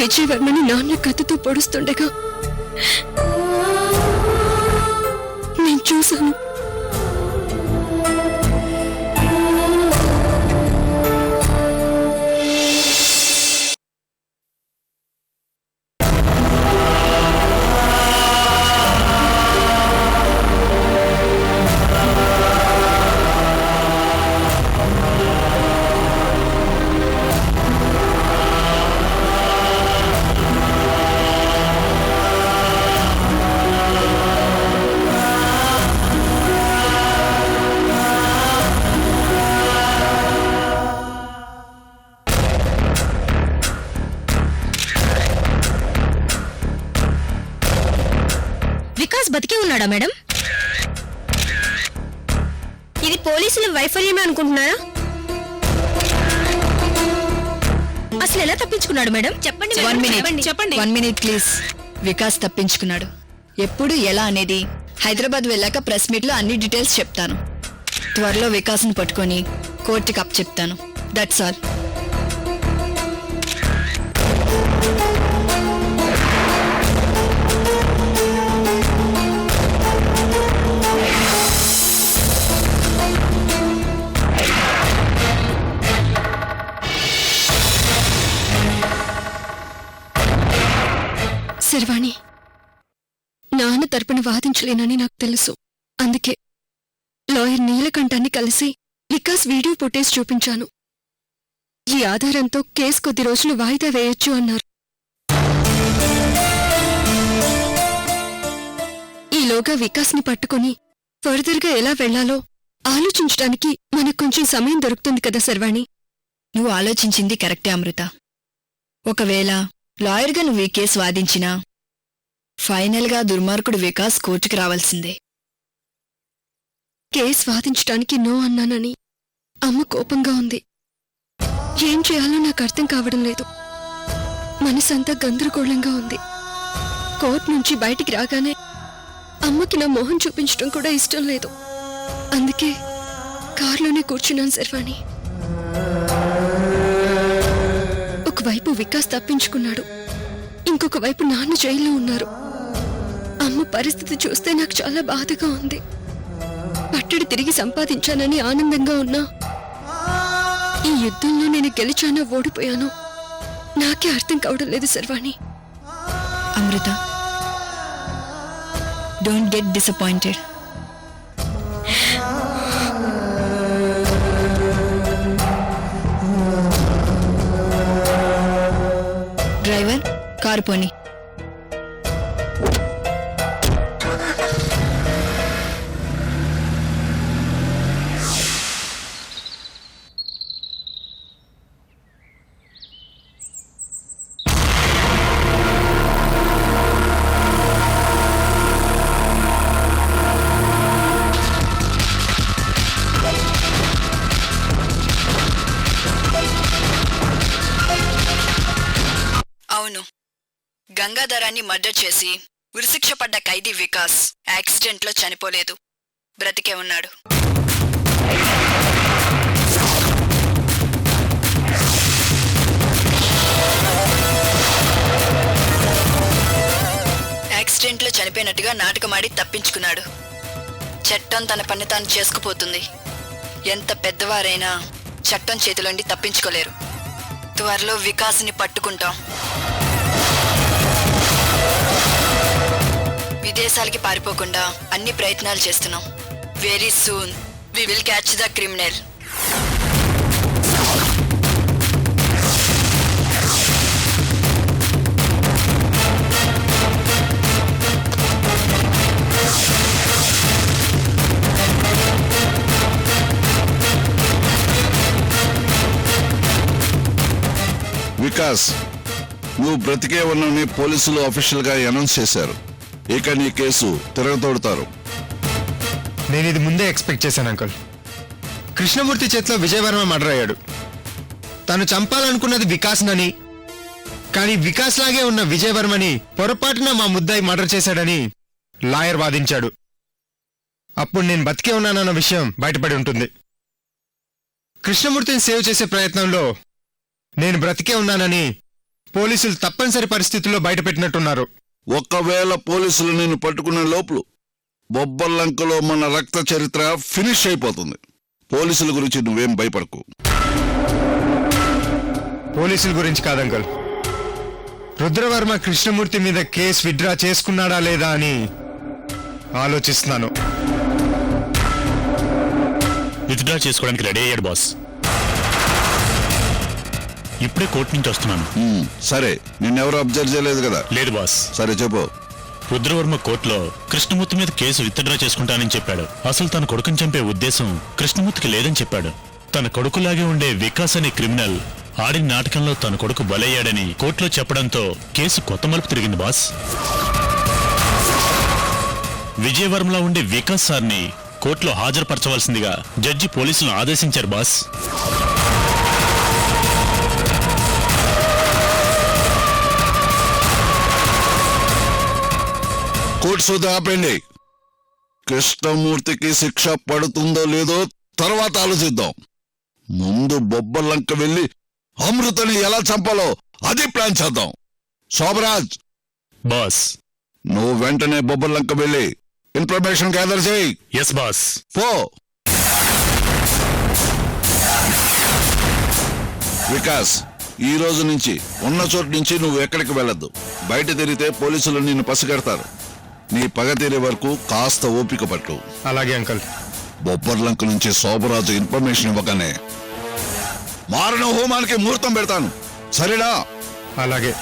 విజయవర్మని నాన్న కత్తితో పొడుస్తుండగా నేను చూశాను. వికాస్ బతికే ఉన్నాడా మేడం? ఇది పోలీసుల వైఫల్యమే అనుకుంటున్నారా? అసలు ఎలా తప్పించుకున్నాడు మేడం? చెప్పండి. 1 మినిట్ ప్లీజ్. వికాస్ తప్పించుకున్నాడు. ఎప్పుడు ఎలా అనేది హైదరాబాద్ వెళ్ళాక ప్రెస్ మీట్ లో అన్ని డీటెయిల్స్ చెప్తాను. త్వరలో వికాస్ని పట్టుకొని కోర్టుకి అప్ చెప్తాను. That's all. శర్వాణి, నాన్న తరపున వాదించలేనని నాకు తెలుసు. అందుకే లాయర్ నీలకంఠాన్ని కలిసి వికాస్ వీడియో ఫుటేజ్ చూపించాను. ఈ ఆధారంతో కేసు కొద్ది రోజులు వాయిదా వేయొచ్చు అన్నారు. ఈలోగా వికాస్ని పట్టుకుని ఫర్దర్గా ఎలా వెళ్లాలో ఆలోచించడానికి మనకు కొంచెం సమయం దొరుకుతుంది కదా శర్వాణి? నువ్వు ఆలోచించింది కరెక్టే అమృత. ఒకవేళ లాయర్గా నువ్వు ఈ కేసు వాదించినా ఫైనల్గా దుర్మార్గుడు వికాస్ కోర్టుకి రావాల్సిందే. కేసు వాదించడానికి నో అన్నానని అమ్మ కోపంగా ఉంది. ఏం చేయాలో నాకు అర్థం కావడం లేదు. మనసంతా గందరగోళంగా ఉంది. కోర్టు నుంచి బయటికి రాగానే అమ్మకి నా మొహం చూపించడం కూడా ఇష్టం లేదు. అందుకే కారులోనే కూర్చున్నాను శర్వాణి. ఒకవైపు వికాస్ తప్పించుకున్నాడు, ఇంకొక వైపు నాన్న జైల్లో ఉన్నారు. అమ్మ పరిస్థితి చూస్తే నాకు చాలా బాధగా ఉంది. పట్టడి తిరిగి సంపాదించానని ఆనందంగా ఉన్నా ఈ యుద్ధంలో నేను గెలిచానో ఓడిపోయానో నాకే అర్థం కావడం లేదు Sharvani. Amrita, don't get disappointed. Driver, car పోని. అవును, గంగాధరాన్ని మర్డర్ చేసి ఉరిశిక్ష పడ్డ ఖైదీ వికాస్ యాక్సిడెంట్లో చనిపోలేదు, బ్రతికే ఉన్నాడు. యాక్సిడెంట్లో చనిపోయినట్టుగా నాటకమాడి తప్పించుకున్నాడు. చట్టం తన పని తాను చేసుకుపోతుంది. ఎంత పెద్దవారైనా చట్టం చేతిలోండి తప్పించుకోలేరు. త్వరలో వికాస్ని పట్టుకుంటాం. విదేశాలకి పారిపోకుండా అన్ని ప్రయత్నాలు చేస్తున్నాం. Very soon we will catch the criminal. Vikas, నువ్వు బ్రతికే ఉన్నని పోలీసులు అఫీషియల్ గా అనౌన్స్ చేశారు. ఇక నీ కేసు తిరగతోడతారు. నేను ఇది ముందే ఎక్స్పెక్ట్ చేశాను అంకుల్. కృష్ణమూర్తి చేతిలో విజయవర్మ మర్డర్ అయ్యాడు. తను చంపాలనుకున్నది వికాస్నని, కానీ వికాస్ లాగే ఉన్న విజయవర్మని పొరపాటున మా ముద్దాయి మర్డర్ చేశాడని లాయర్ వాదించాడు. అప్పుడు నేను బతికే ఉన్నానన్న విషయం బయటపడి ఉంటుంది. కృష్ణమూర్తిని సేవ్ చేసే ప్రయత్నంలో నేను బ్రతికే ఉన్నానని పోలీసులు తప్పనిసరి పరిస్థితుల్లో బయటపెట్టినట్టున్నారు. ఒకవేళ పోలీసులు నిన్ను పట్టుకునే లోపల బొబ్బర్లంకలో మన రక్త చరిత్ర ఫినిష్ అయిపోతుంది. పోలీసుల గురించి నువ్వేం భయపడకు. పోలీసుల గురించి కాదు అంకుల్, రుద్రవర్మ కృష్ణమూర్తి మీద కేసు విత్డ్రా చేసుకున్నాడా లేదా అని ఆలోచిస్తున్నాను. విత్డ్రా చేసుకోవడానికి రెడీ అయ్యాడు బాస్. ఇప్పుడే కోర్టు నుంచి వస్తున్నాను. సరే, నిన్నెవరూ అబ్జర్వ్ చేయలేదు కదా? లేదు బాస్. సరే చెప్పు. రుద్రవర్మ కోర్టులో కృష్ణమూర్తి మీద కేసు విత్డ్రా చేసుకుంటానని చెప్పాడు. అసలు తన కొడుకుని చంపే ఉద్దేశం కృష్ణమూర్తికి లేదని చెప్పాడు. తన కొడుకులాగే ఉండే వికాస్ అనే క్రిమినల్ ఆడిన నాటకంలో తన కొడుకు బలయ్యాడని కోర్టులో చెప్పడంతో కేసు కొత్త మలుపు తిరిగింది బాస్. విజయవర్మలా ఉండే వికాస్ సార్ని కోర్టులో హాజరుపరచవలసిందిగా జడ్జి పోలీసులను ఆదేశించారు బాస్. కోర్టు సోద ఆపండి. కృష్ణమూర్తికి శిక్ష పడుతుందో లేదో తర్వాత ఆలోచిద్దాం. ముందు బొబ్బర్లంక వెళ్ళి అమృతని ఎలా చంపాలో అది ప్లాన్ చేద్దాం. శోభరాజ్, బాస్. నువ్వు వెంటనే బొబ్బర్లంక వెళ్ళి ఇన్ఫర్మేషన్ గ్యాదర్ చేయి. Yes boss. పో. వికాస్, ఈ రోజు నుంచి ఉన్న చోటు నుంచి నువ్వు ఎక్కడికి వెళ్ళొద్దు. బయట తిరిగితే పోలీసులు నిన్ను పసిగడతారు. నీ పగ తీరే వరకు కాస్త ఓపిక పట్టు. అలాగే అంకుల్. బొబ్బర్లంక నుంచి శోభరాజు ఇన్ఫర్మేషన్ ఇవ్వగానే మారణ హోమానికి ముహూర్తం పెడతాను. సరేనా? అలాగే.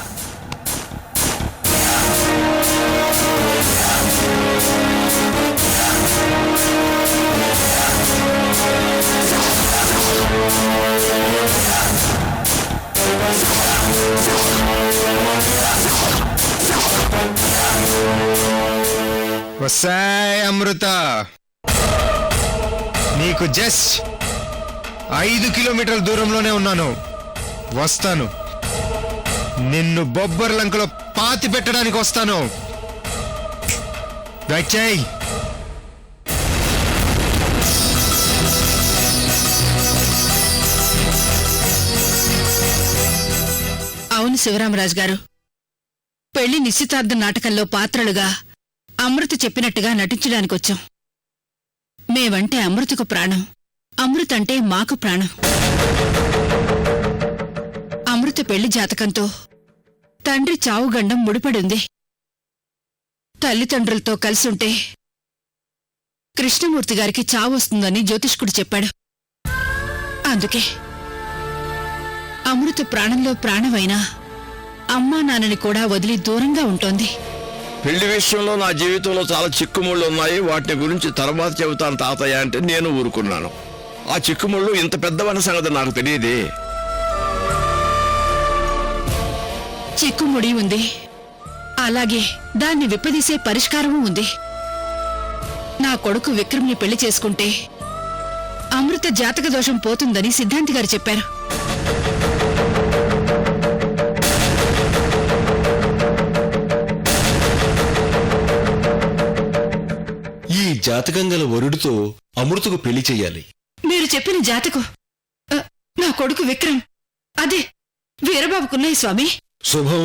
వస్తాయ్ అమృత, నీకు జస్ట్ 5 కిలోమీటర్ల దూరంలోనే ఉన్నాను. వస్తాను. నిన్ను బొబ్బర్లంకలో పాతి పెట్టడానికి వస్తాను. దయచేయి. అవును శివరామరాజు గారు, పెళ్లి నిశ్చితార్థ నాటకంలో పాత్రలుగా అమృత చెప్పినట్టుగా నటించడానికొచ్చాం. మేవంటే అమృతకు ప్రాణం, అమృత అంటే మాకు ప్రాణం. అమృత పెళ్లి జాతకంతో తండ్రి చావుగండం ముడిపడింది. తల్లిదండ్రులతో కలిసుంటే కృష్ణమూర్తి గారికి చావు వస్తుందని జ్యోతిష్కుడు చెప్పాడు. అందుకే అమృత ప్రాణంలో ప్రాణమైనా అమ్మా నాన్నని కూడా వదిలి దూరంగా ఉంటోంది. పెళ్లి విషయంలో నా జీవితంలో చాలా చిక్కుముళ్ళు ఉన్నాయి. వాటిని గురించి తర్వాత చెబుతాను తాతయ్య అంటే నేను ఊరుకున్నాను. ఆ చిక్కుముళ్ళు ఇంత పెద్దవన్న సంగతి నాకు తెలియదే. చిక్కుముడి ఉంది, అలాగే దాన్ని విప్పదీసే పరిష్కారమూ ఉంది. నా కొడుకు విక్రమ్ని పెళ్లి చేసుకుంటే అమృత జాతక దోషం పోతుందని సిద్ధాంతి గారు చెప్పారు. ఈ జాతకం గల వరుడితో అమృతకు పెళ్లి చెయ్యాలి. మీరు చెప్పిన జాతకం నా కొడుకు విక్రమ్, అదే వీరబాబుకున్నాయి స్వామి. శుభం.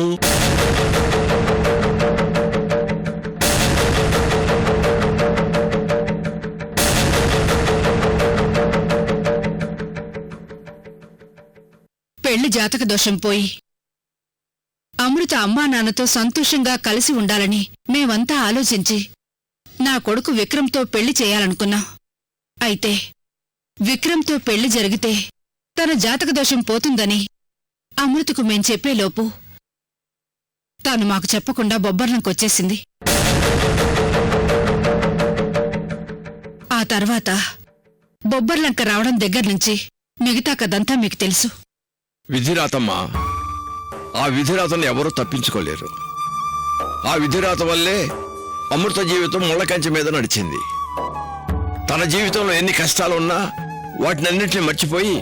పెళ్లి జాతక దోషం పోయి అమృత అమ్మా నాన్నతో సంతోషంగా కలిసి ఉండాలని మేమంతా ఆలోచించి నా కొడుకు విక్రమ్తో పెళ్లి చేయాలనుకున్నాం. అయితే విక్రమ్తో పెళ్లి జరిగితే తన జాతక దోషం పోతుందని అమృతకు మేం చెప్పేలోపు తాను మాకు చెప్పకుండా బొబ్బర్లంకొచ్చేసింది. ఆ తర్వాత బొబ్బర్లంక రావడం దగ్గర్నుంచి మిగతా కథంతా మీకు తెలుసు. విధిరాతమ్మా, ఆ విధిరాతను ఎవరూ తప్పించుకోలేరు. ఆ విధిరాత వల్లే అమృత జీవితం ముళ్ళకంచె మీద నడిచింది. తన జీవితంలో ఎన్ని కష్టాలున్నా వాటినన్నింటినీ మర్చిపోయి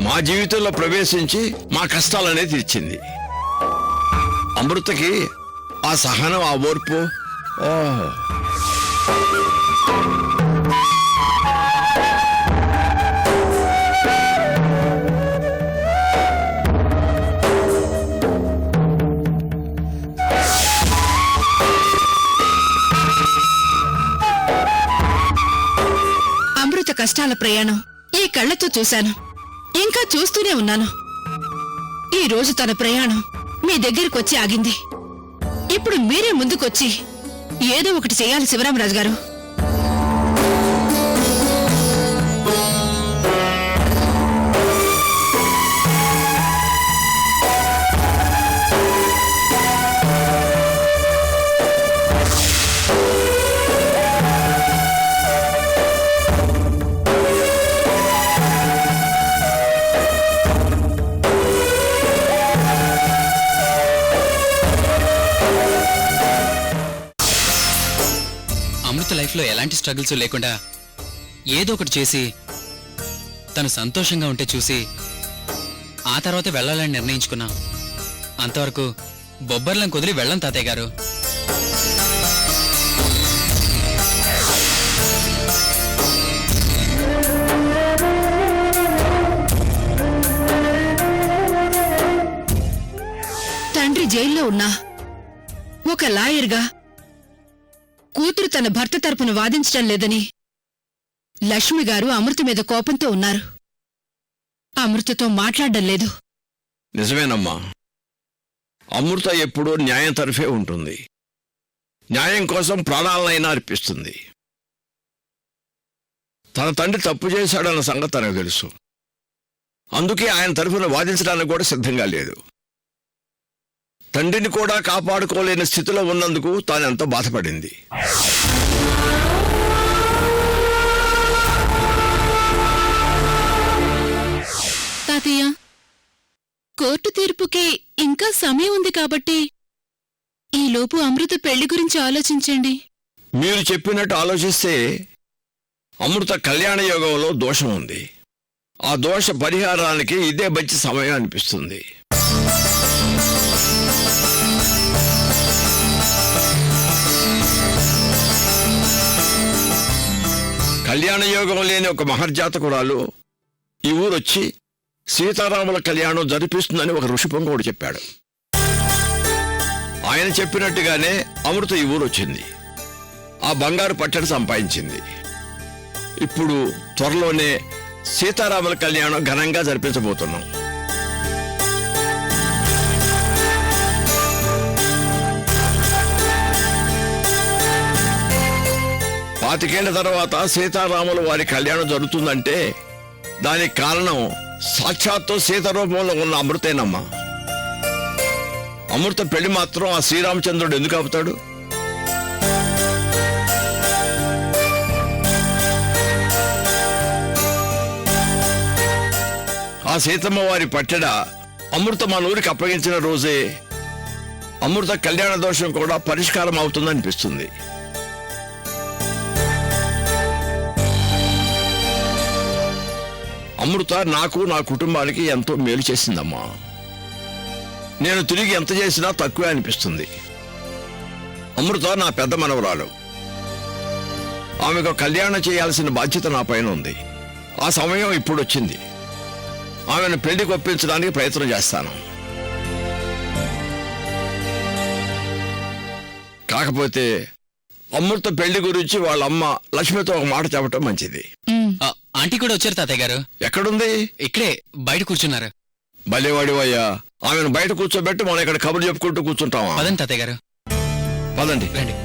మా జీవితంలో ప్రవేశించి మా కష్టాలనే తీర్చింది. అమృతకి ఆ సహనం, ఆ ఓర్పు. ఓహో, కష్టాల ప్రయాణం ఈ కళ్లతో చూశాను, ఇంకా చూస్తూనే ఉన్నాను. ఈ రోజు తన ప్రయాణం మీ దగ్గరికొచ్చి ఆగింది. ఇప్పుడు మీరే ముందుకొచ్చి ఏదో ఒకటి చేయాలి శివరామరాజు గారు. అమృత లైఫ్లో ఎలాంటి స్ట్రగుల్స్ లేకుండా ఏదో ఒకటి చేసి తను సంతోషంగా ఉంటే చూసి ఆ తర్వాత వెళ్ళాలని నిర్ణయించుకున్నా. అంతవరకు బొబ్బర్లం కుదిరి వెళ్ళం తాతయ్య గారు. తండ్రి జైల్లో ఉన్నా ఒక లాయర్గా కూతురు తన భర్త తరపున వాదించడం లేదని లక్ష్మి గారు అమృత మీద కోపంతో ఉన్నారు. అమృతతో మాట్లాడడం లేదు. నిజమేనమ్మా, అమృత ఎప్పుడూ న్యాయం తరఫే ఉంటుంది. న్యాయం కోసం ప్రాణాలనైనా అర్పిస్తుంది. తన తండ్రి తప్పు చేశాడన్న సంగతి తనకు తెలుసు. అందుకే ఆయన తరఫున వాదించడానికి కూడా సిద్ధంగా లేదు. తండ్రిని కూడా కాపాడుకోలేని స్థితిలో ఉన్నందుకు తానెంతో బాధపడింది. తాతయ్య, కోర్టు తీర్పుకి ఇంకా సమయం ఉంది కాబట్టి ఈలోపు అమృత పెళ్లి గురించి ఆలోచించండి. మీరు చెప్పినట్టు ఆలోచిస్తే అమృత కళ్యాణ యోగంలో దోషం ఉంది. ఆ దోష పరిహారానికి ఇదే మంచి సమయం అనిపిస్తుంది. కళ్యాణ యోగం లేని ఒక మహర్జాతకురాలు ఈ ఊరొచ్చి సీతారాముల కళ్యాణం జరిపిస్తుందని ఒక ఋషిపొంగోడు చెప్పాడు. ఆయన చెప్పినట్టుగానే అమృత ఈ ఊరొచ్చింది. ఆ బంగారు పట్టడి సంపాదించింది. ఇప్పుడు త్వరలోనే సీతారాముల కళ్యాణం ఘనంగా జరిపించబోతున్నాం. పాతికేళ్ల తర్వాత సీతారాముల వారి కళ్యాణం జరుగుతుందంటే దానికి కారణం సాక్షాత్తు సీత రూపంలో ఉన్న అమృతేనమ్మా. అమృత పెళ్లి మాత్రం ఆ శ్రీరామచంద్రుడు ఎందుకు ఆపుతాడు? ఆ సీతమ్మ వారి పట్టెడ అమృత మన ఊరికి అప్పగించిన రోజే అమృత కళ్యాణ దోషం కూడా పరిష్కారం అవుతుందనిపిస్తుంది. అమృత నాకు నా కుటుంబానికి ఎంతో మేలు చేసిందమ్మా. నేను తిరిగి ఎంత చేసినా తక్కువే అనిపిస్తుంది. అమృత నా పెద్ద మనవరాలు. ఆమెకు కళ్యాణం చేయాల్సిన బాధ్యత నా పైన ఉంది. ఆ సమయం ఇప్పుడు వచ్చింది. ఆమెను పెళ్లికి ఒప్పించడానికి ప్రయత్నం చేస్తాను. కాకపోతే అమృత పెళ్లి గురించి వాళ్ళ అమ్మ లక్ష్మితో ఒక మాట చెప్పటం మంచిది. ఆంటీ కూడా వచ్చారు తాతయ్య గారు. ఎక్కడుంది? ఇక్కడే బయట కూర్చున్నారు. భలేవాడివయ్యా, ఆమెను బయట కూర్చోబెట్టి మనం ఇక్కడ కబుర్లు చెప్పుకుంటూ కూర్చుంటామా? పదండి తాతయ్య గారు, పదండి. రండి.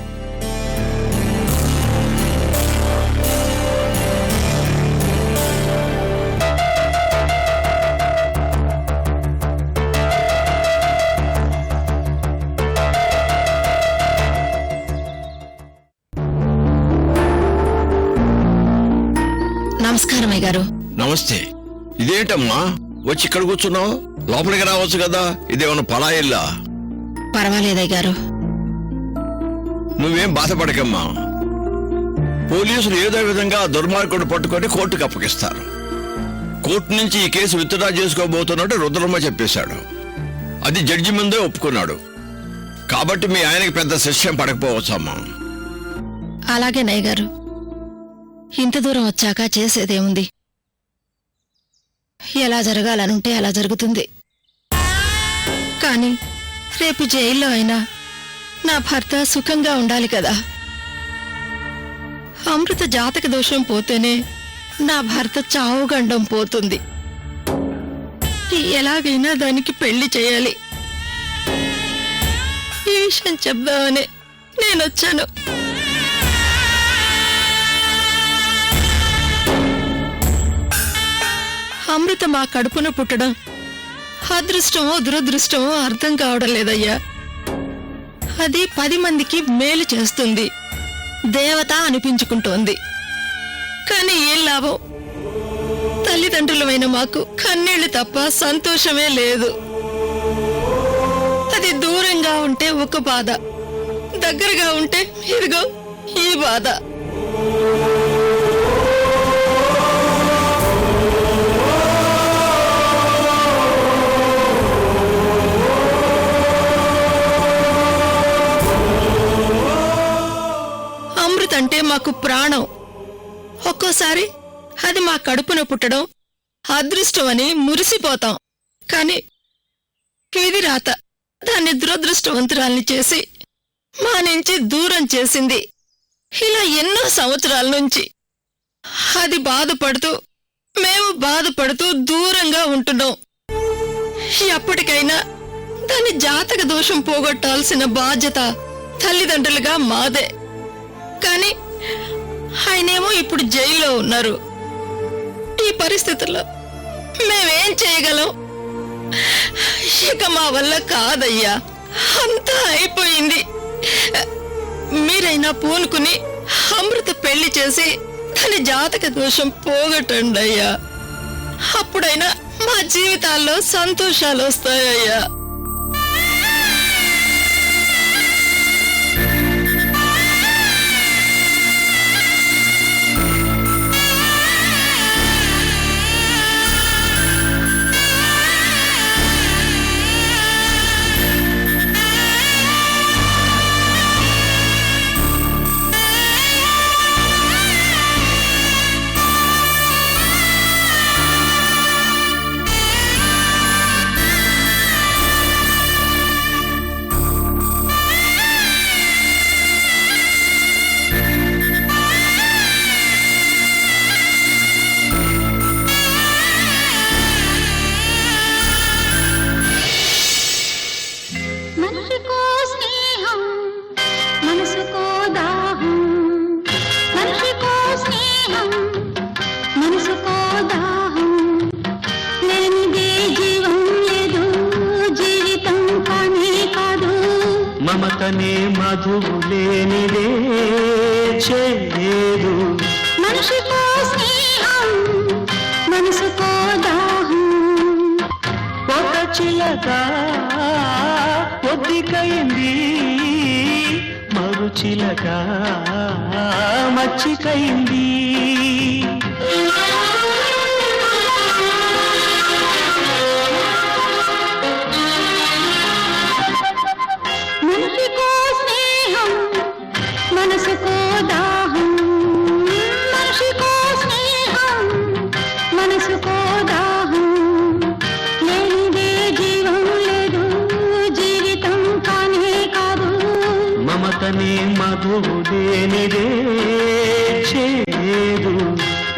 నమస్కారం అయ్యగారు. నమస్తే. ఇదేంటమ్మా వచ్చి ఇక్కడ కూర్చున్నావు? లోపలికి రావచ్చు కదా. ఇదేమన్నా పరాయిల్లా? పర్వాలేదయ్యగారు. నువ్వేం బాధపడకమ్మా. పోలీసులు ఏదో విధంగా ఆ దుర్మార్గుడు పట్టుకొని కోర్టుకు అప్పగిస్తారు. కోర్టు నుంచి ఈ కేసు విత్డ్రా చేసుకోబోతున్నట్టు రుద్రమ్మ చెప్పేశాడు. అది జడ్జి ముందే ఒప్పుకున్నాడు. కాబట్టి మీ ఆయనకి పెద్ద శిక్ష పడకపోవచ్చమ్మా. అలాగే నయ్యగారు, ఇంత దూరం వచ్చాక చేసేదేముంది? ఎలా జరగాలనుంటే అలా జరుగుతుంది. కానీ రేపు జైల్లో అయినా నా భర్త సుఖంగా ఉండాలి కదా. అమృత జాతక దోషం పోతేనే నా భర్త చావుగండం పోతుంది. ఎలాగైనా దానికి పెళ్లి చేయాలి. ఈ విషయం చెప్దామని నేనొచ్చాను. అమృత మా కడుపున పుట్టడం అదృష్టమో దురదృష్టమో అర్థం కావడం లేదయ్యా. అది 10 మందికి మేలు చేస్తుంది, దేవత అనిపించుకుంటోంది. కానీ ఏం లాభం? తల్లిదండ్రులమైన మాకు కన్నీళ్లు తప్ప సంతోషమే లేదు. అది దూరంగా ఉంటే ఒక బాధ, దగ్గరగా ఉంటే ఇదిగో ఈ బాధ. అమృత అంటే మాకు ప్రాణం. ఒక్కోసారి అది మా కడుపున పుట్టడం అదృష్టమని మురిసిపోతాం. కాని ఇది రాత దాన్ని దురదృష్టవంతురాల్ని చేసి మా నుంచి దూరం చేసింది. ఇలా ఎన్నో సంవత్సరాల నుంచి అది బాధపడుతూ మేము బాధపడుతూ దూరంగా ఉంటున్నాం. ఎప్పటికైనా దాని జాతక దోషం పోగొట్టాల్సిన బాధ్యత తల్లిదండ్రులుగా మాదే. కాని ఆయనేమో ఇప్పుడు జైల్లో ఉన్నారు. ఈ పరిస్థితుల్లో మేమేం చేయగలం? ఇక మా వల్ల కాదయ్యా, అంతా అయిపోయింది. మీరైనా పూనుకుని అమృత పెళ్లి చేసి దాని జాతక దోషం పోగొట్టండి అయ్యా. అప్పుడైనా మా జీవితాల్లో సంతోషాలు వస్తాయ్యా. మమతనే మధువు లేనిదే చేదు. మనిషికో స్నేహం మనసుకో దాహం. ఒక చిలక పొద్దికైంది, మరు చిలక మచ్చికైంది. మనిషికో స్నేహం మనసుకో దాహం. మనిషికో స్నేహం మనసుకో దాహం. లేనిదే జీవం లేదు, జీవితం కానే కాదు. మమతనే మధువు లేనిదే చేదు.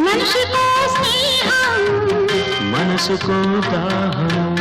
మనిషికో స్నేహం మనసుకో దాహం.